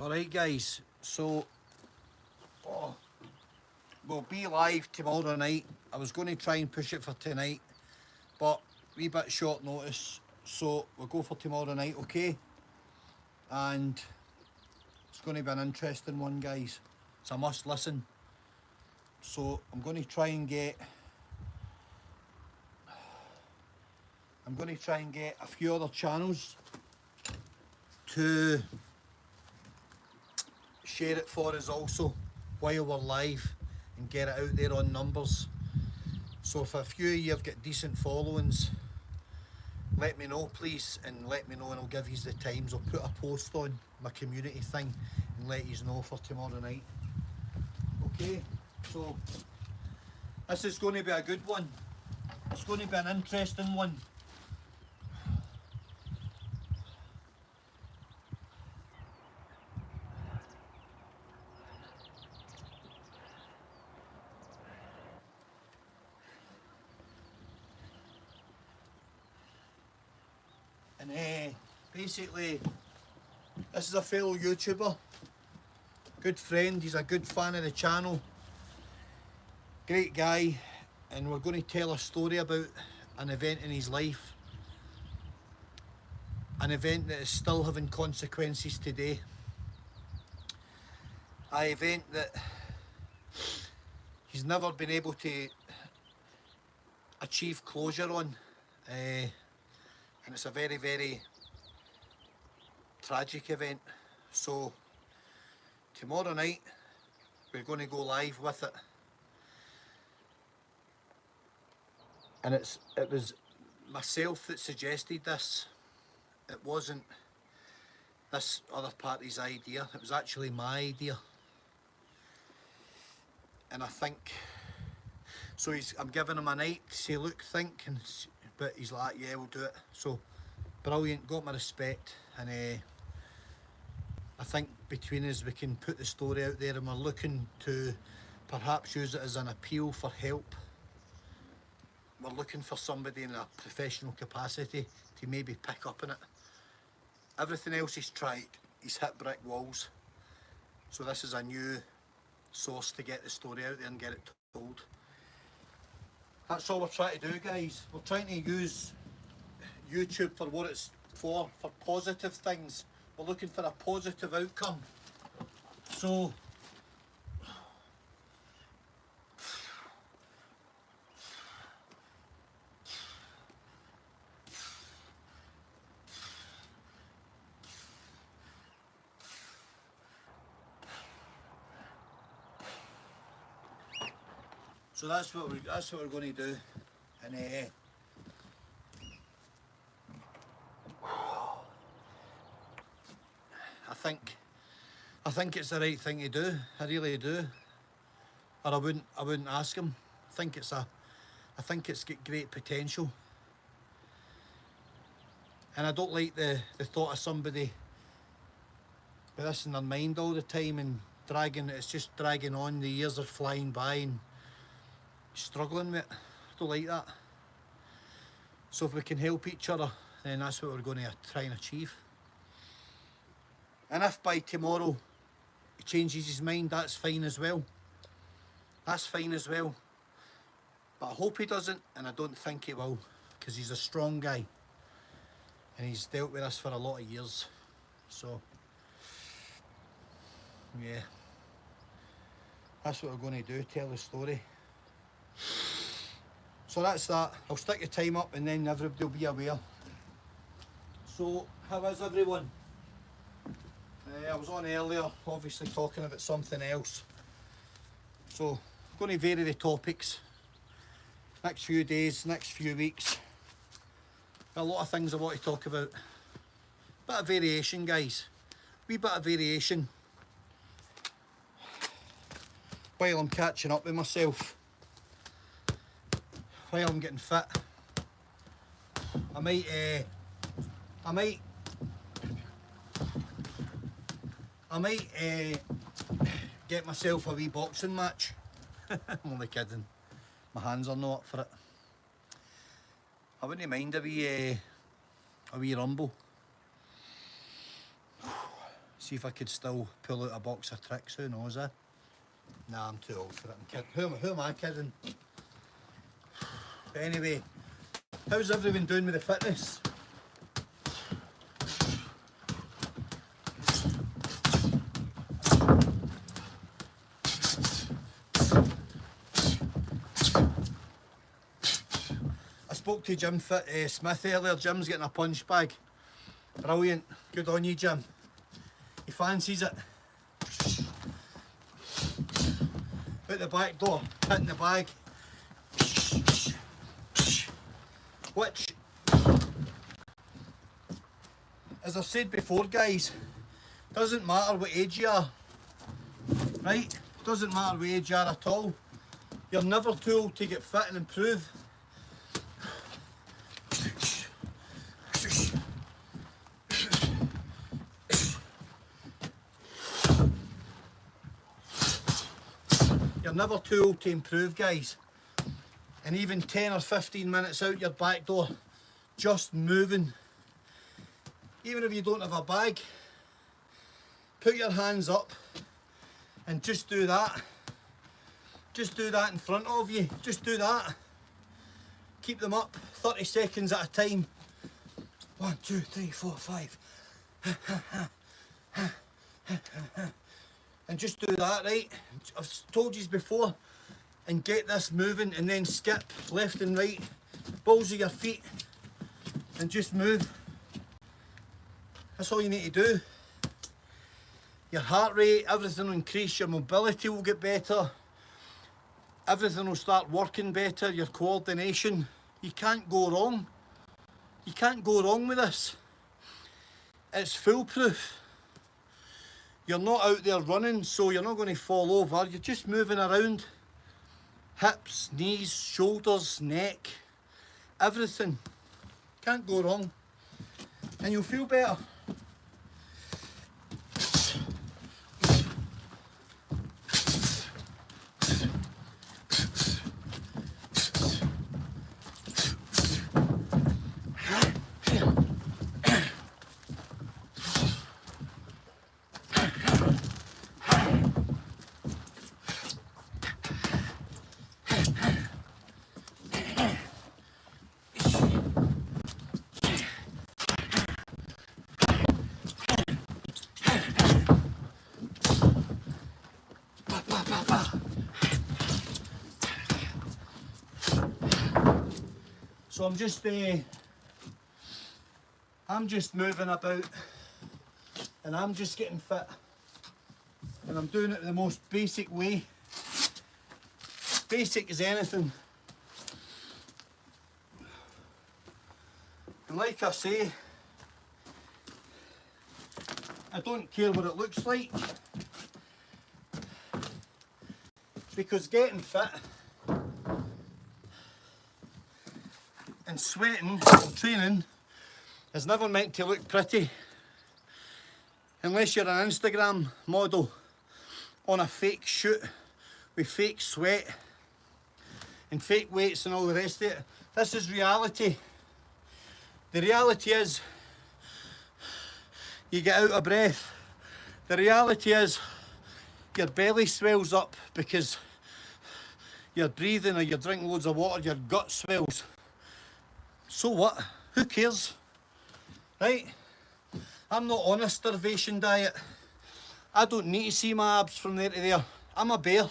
Alright guys, so we'll be live tomorrow night. I was going to try and push it for tonight, but wee bit short notice, so we'll go for tomorrow night, okay? And it's going to be an interesting one, guys. It's a must listen. So I'm going to try and get a few other channels to share it for us also while we're live and get it out there on numbers. So if a few of you have got decent followings, let me know please, and let me know and I'll give you the times. I'll put a post on my community thing and let you know for tomorrow night. Okay, so this is going to be a good one. It's going to be an interesting one. And basically, this is a fellow YouTuber, good friend. He's a good fan of the channel, great guy, and we're going to tell a story about an event in his life, an event that is still having consequences today, an event that he's never been able to achieve closure on, and it's a very, very tragic event. So tomorrow night we're going to go live with it, and it was myself that suggested this. It wasn't this other party's idea, it was actually my idea. And I think so. I'm giving him a night to say, look, think, but he's like, yeah, we'll do it. So brilliant, got my respect, and I think between us we can put the story out there, and we're looking to perhaps use it as an appeal for help. We're looking for somebody in a professional capacity to maybe pick up on it. Everything else he's tried, he's hit brick walls. So this is a new source to get the story out there and get it told. That's all we're trying to do, guys. We're trying to use YouTube for what it's for positive things. We're looking for a positive outcome. So that's what we're going to do, and I think it's the right thing to do. I really do. Or I wouldn't ask him. I think it's got great potential, and I don't like the thought of somebody with this in their mind all the time and it's just dragging on. The years are flying by and struggling with it. I don't like that. So if we can help each other, then that's what we're going to try and achieve. And if by tomorrow he changes his mind, that's fine as well. That's fine as well. But I hope he doesn't, and I don't think he will, because he's a strong guy and he's dealt with this for a lot of years. So yeah, that's what we're going to do, tell the story. So that's that. I'll stick the time up and then everybody will be aware. So how is everyone? I was on earlier, obviously talking about something else. So I'm going to vary the topics. Next few days, next few weeks. Got a lot of things I want to talk about. Bit of variation, guys. Wee bit of variation. While I'm catching up with myself. While I'm getting fit. I might get myself a wee boxing match. I'm only kidding. My hands are not up for it. I wouldn't mind a wee rumble. See if I could still pull out a box of tricks, who knows, eh? Nah, I'm too old for it, I'm kidding. Who am I kidding? But anyway, how's everyone doing with the fitness? I spoke to Jim Smith earlier. Jim's getting a punch bag. Brilliant. Good on you, Jim. He fancies it. Out the back door, hitting the bag. Which, as I've said before, guys, doesn't matter what age you are, right? Doesn't matter what age you are at all. You're never too old to get fit and improve. You're never too old to improve, guys. And even 10 or 15 minutes out your back door, just moving. Even if you don't have a bag, put your hands up and just do that. Just do that in front of you. Just do that. Keep them up 30 seconds at a time. 1, 2, 3, 4, 5. And just do that, right? I've told you before. And get this moving, and then skip left and right, balls of your feet, and just move. That's all you need to do. Your heart rate, everything will increase, your mobility will get better, everything will start working better, your coordination. You can't go wrong. You can't go wrong with this. It's foolproof. You're not out there running, so you're not going to fall over. You're just moving around. Hips, knees, shoulders, neck, everything. Can't go wrong. And you'll feel better. So I'm just moving about, and I'm just getting fit, and I'm doing it the most basic way. Basic as anything. And like I say, I don't care what it looks like, because getting fit and sweating and training is never meant to look pretty, unless you're an Instagram model on a fake shoot with fake sweat and fake weights and all the rest of it. This is reality. The reality is you get out of breath. The reality is your belly swells up because you're breathing, or you're drinking loads of water, your gut swells. So what? Who cares? Right? I'm not on a starvation diet. I don't need to see my abs from there to there. I'm a bear.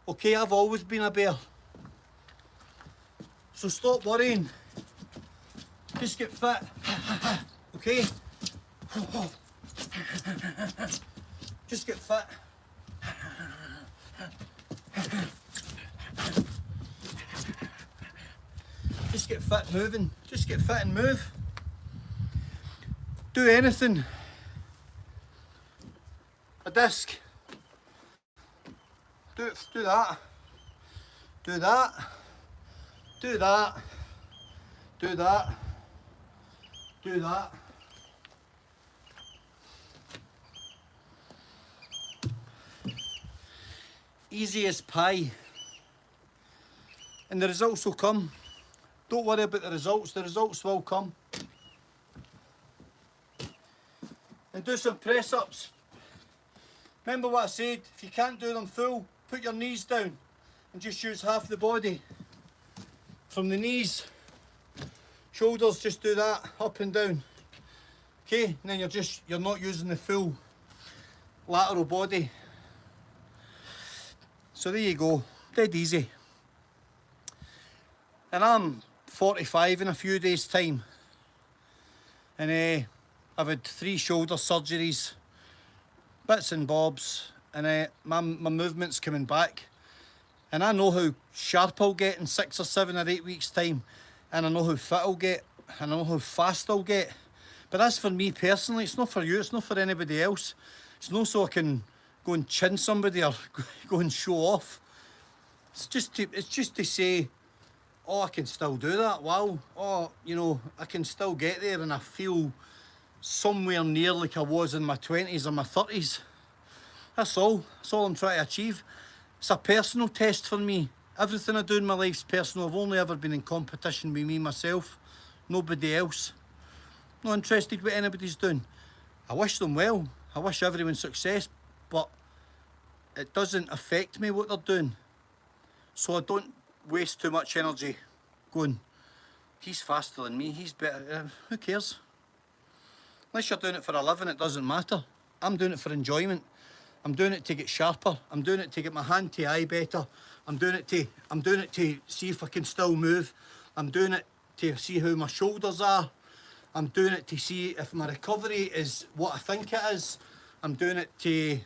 Okay, I've always been a bear. So stop worrying. Just get fit. Okay? Just get fit. Just get fit moving. Just get fit and move. Do anything. A disc. Do that. Do that. Do that. Do that. Do that. Easy as pie. And the results will come. Don't worry about the results will come. and do some press ups. Remember what I said, if you can't do them full, put your knees down and just use half the body. From the knees, shoulders, just do that, up and down. Okay, and then you're not using the full lateral body. So there you go, dead easy. And I'm 45 in a few days' time. And I've had 3 shoulder surgeries, bits and bobs, and my movement's coming back. And I know how sharp I'll get in 6 or 7 or 8 weeks' time. And I know how fit I'll get, and I know how fast I'll get. But that's for me personally, it's not for you, it's not for anybody else. It's not so I can go and chin somebody or go and show off. It's just to say, oh, I can still do that, wow. Oh, you know, I can still get there and I feel somewhere near like I was in my 20s or my 30s. That's all I'm trying to achieve. It's a personal test for me. Everything I do in my life's personal. I've only ever been in competition with me, myself, nobody else. Not interested what anybody's doing. I wish them well, I wish everyone success, but it doesn't affect me what they're doing. So I don't waste too much energy going, he's faster than me, he's better. Who cares? Unless you're doing it for a living, it doesn't matter. I'm doing it for enjoyment. I'm doing it to get sharper. I'm doing it to get my hand to eye better. I'm doing it to see if I can still move. I'm doing it to see how my shoulders are. I'm doing it to see if my recovery is what I think it is. I'm doing it to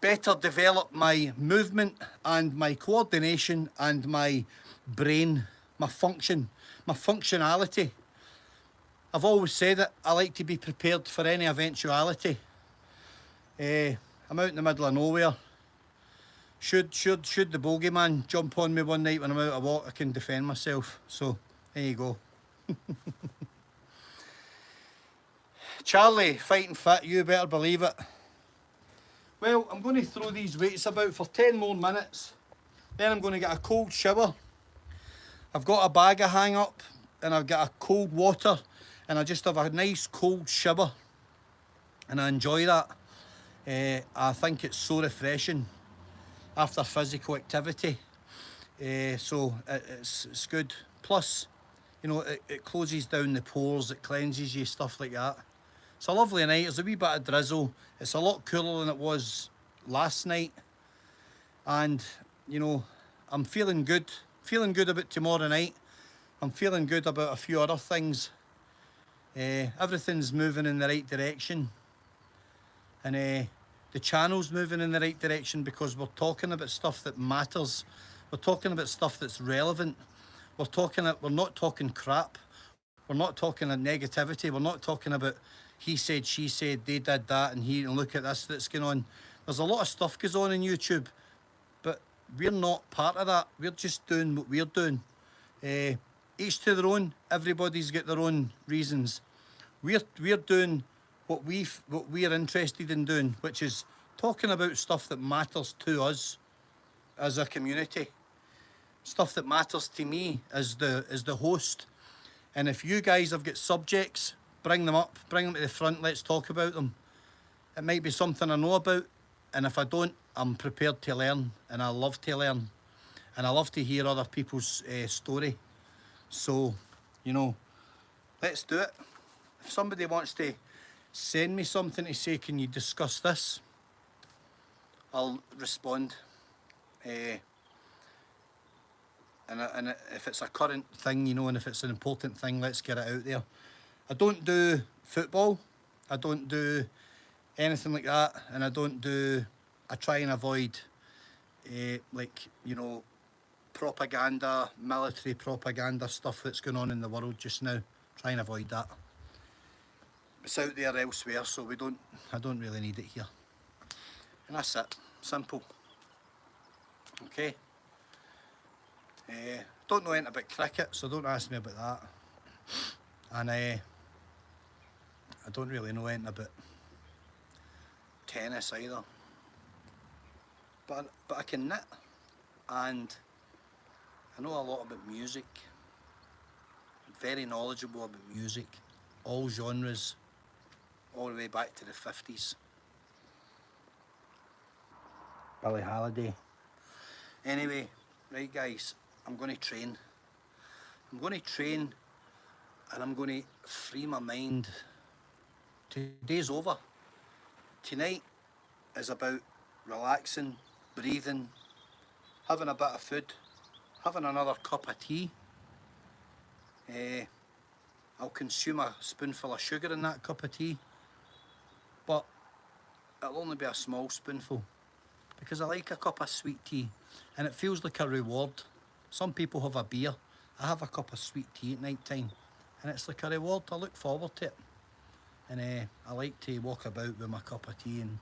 better develop my movement and my coordination and my brain, my function, my functionality. I've always said it, I like to be prepared for any eventuality. I'm out in the middle of nowhere. Should the bogeyman jump on me one night when I'm out of walk, I can defend myself. So, there you go. Charlie, fighting fit, you better believe it. Well, I'm going to throw these weights about for 10 more minutes. Then I'm going to get a cold shower. I've got a bag of hang up and I've got a cold water and I just have a nice cold shower and I enjoy that. I think it's so refreshing after physical activity. So it's good. Plus, you know, it closes down the pores, it cleanses you, stuff like that. It's a lovely night, there's a wee bit of drizzle. It's a lot cooler than it was last night. And, you know, I'm feeling good about tomorrow night. I'm feeling good about a few other things. Everything's moving in the right direction. And the channel's moving in the right direction because we're talking about stuff that matters. We're talking about stuff that's relevant. We're not talking crap. We're not talking negativity. We're not talking about he said, she said, they did that, and look at this that's going on. There's a lot of stuff goes on in YouTube, but we're not part of that. We're just doing what we're doing. Each to their own. Everybody's got their own reasons. We're doing what we're interested in doing, which is talking about stuff that matters to us as a community. Stuff that matters to me as the host. And if you guys have got subjects, bring them up, bring them to the front, let's talk about them. It might be something I know about, and if I don't, I'm prepared to learn, and I love to learn. And I love to hear other people's story. So, you know, let's do it. If somebody wants to send me something to say, can you discuss this? I'll respond. And if it's a current thing, you know, and if it's an important thing, let's get it out there. I don't do football. I don't do anything like that. And I try and avoid, like, you know, propaganda, military propaganda stuff that's going on in the world just now. Try and avoid that. It's out there elsewhere, so I don't really need it here. And that's it. Simple. Okay. Don't know anything about cricket, so don't ask me about that. And I don't really know anything about tennis either. But I can knit, and I know a lot about music. I'm very knowledgeable about music, all genres, all the way back to the 50s. Billie Holiday. Anyway, right guys, I'm going to train. I'm going to train and I'm going to free my mind. Today's over. Tonight is about relaxing, breathing, having a bit of food, having another cup of tea. I'll consume a spoonful of sugar in that cup of tea, but it'll only be a small spoonful because I like a cup of sweet tea and it feels like a reward. Some people have a beer. I have a cup of sweet tea at night time and it's like a reward. I look forward to it, and I like to walk about with my cup of tea and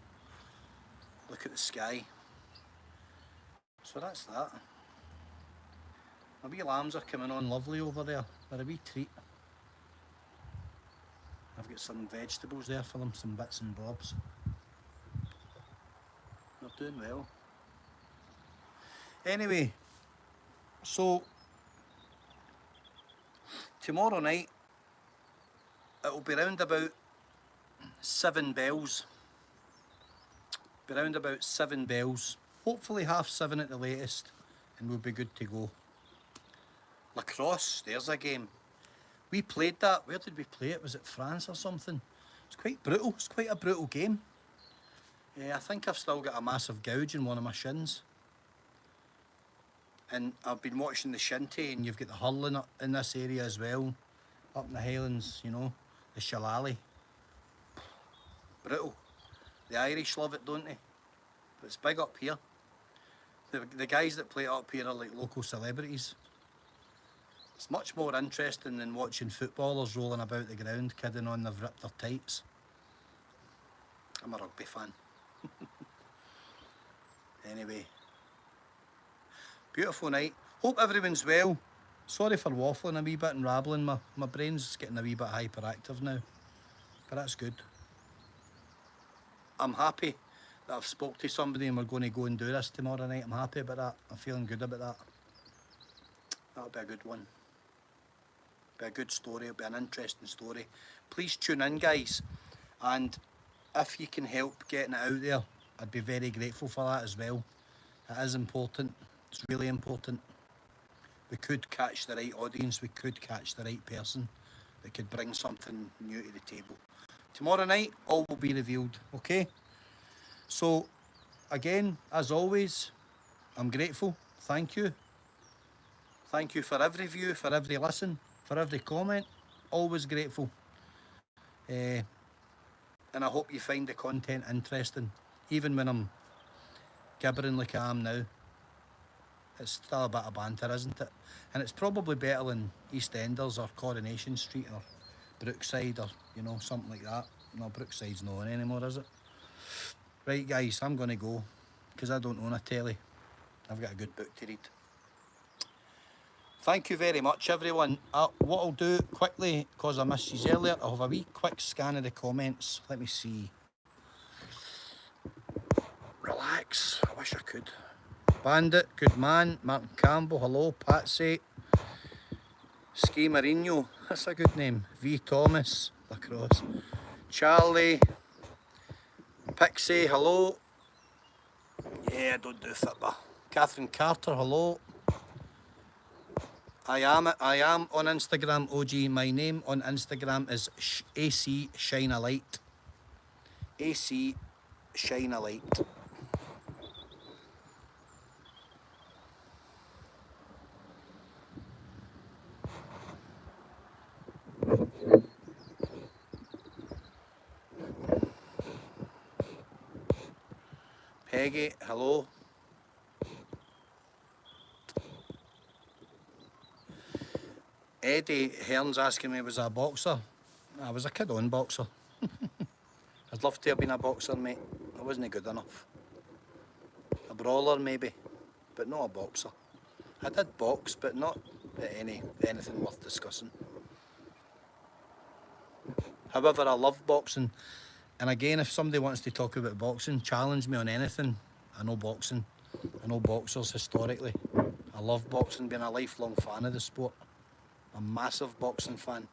look at the sky. So that's that. My wee lambs are coming on lovely over there. They're a wee treat. I've got some vegetables there for them, some bits and bobs. They're doing well. Anyway, so tomorrow night it'll be round about 7 bells. Be round about 7 bells. Hopefully 7:30 at the latest, and we'll be good to go. Lacrosse, there's a game. We played that. Where did we play it? Was it France or something? It's quite brutal. It's quite a brutal game. I think I've still got a massive gouge in one of my shins. And I've been watching the shinty, and you've got the hurling in this area as well. Up in the Highlands, you know, the shillelagh. Brutal. The Irish love it, don't they? But it's big up here. The guys that play it up here are like local celebrities. It's much more interesting than watching footballers rolling about the ground, kidding on they've ripped their tights. I'm a rugby fan. Anyway, beautiful night. Hope everyone's well. Sorry for waffling a wee bit and rambling. My brain's getting a wee bit hyperactive now, but that's good. I'm happy that I've spoke to somebody and we're going to go and do this tomorrow night. I'm happy about that. I'm feeling good about that. That'll be a good one. Be a good story. It'll be an interesting story. Please tune in, guys, and if you can help getting it out there, I'd be very grateful for that as well. It is important. It's really important. We could catch the right audience. We could catch the right person that could bring something new to the table. Tomorrow night, all will be revealed, okay? So, again, as always, I'm grateful. Thank you. Thank you for every view, for every listen, for every comment. Always grateful. And I hope you find the content interesting, even when I'm gibbering like I am now. It's still a bit of banter, isn't it? And it's probably better than EastEnders or Coronation Street or Brookside or, you know, something like that. No, Brookside's not on anymore, is it? Right, guys, I'm going to go because I don't own a telly. I've got a good book to read. Thank you very much, everyone. What I'll do quickly, because I missed you earlier, I'll have a wee quick scan of the comments. Let me see. Relax. I wish I could. Bandit, good man. Martin Campbell, hello. Patsy. Ski Marino, that's a good name. V Thomas, Lacrosse. Charlie. Pixie, hello. Yeah, I don't do football. Catherine Carter, hello. I am on Instagram, OG. My name on Instagram is AC Shine a Light. AC Shine a Light. Peggy, hello. Eddie Hearn's asking me, was I a boxer? I was a kid-on boxer. I'd love to have been a boxer, mate. I wasn't good enough. A brawler, maybe, but not a boxer. I did box, but not anything worth discussing. However, I love boxing. And again, if somebody wants to talk about boxing, challenge me on anything. I know boxing. I know boxers historically. I love boxing, being a lifelong fan of the sport. I'm a massive boxing fan.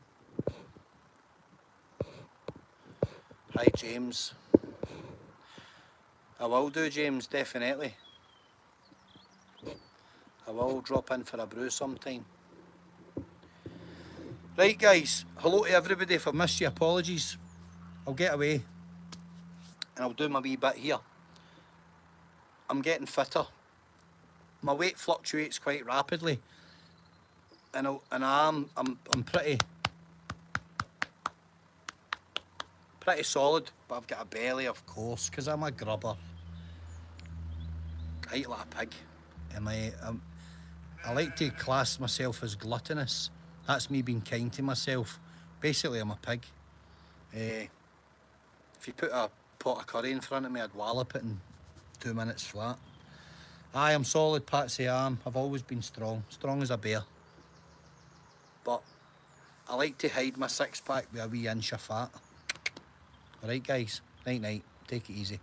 Hi James. I will do, James, definitely. I will drop in for a brew sometime. Right guys, hello to everybody. If I missed you, apologies. I'll get away and I'll do my wee bit here. I'm getting fitter. My weight fluctuates quite rapidly, and I'm pretty solid, but I've got a belly, of course, because I'm a grubber. I eat like a pig. I like to class myself as gluttonous. That's me being kind to myself. Basically, I'm a pig. If you put a pot of curry in front of me, I'd wallop it in 2 minutes flat. Aye, I'm solid, Patsy, I've always been strong as a bear. But I like to hide my six-pack with a wee inch of fat. Alright guys, night night, take it easy.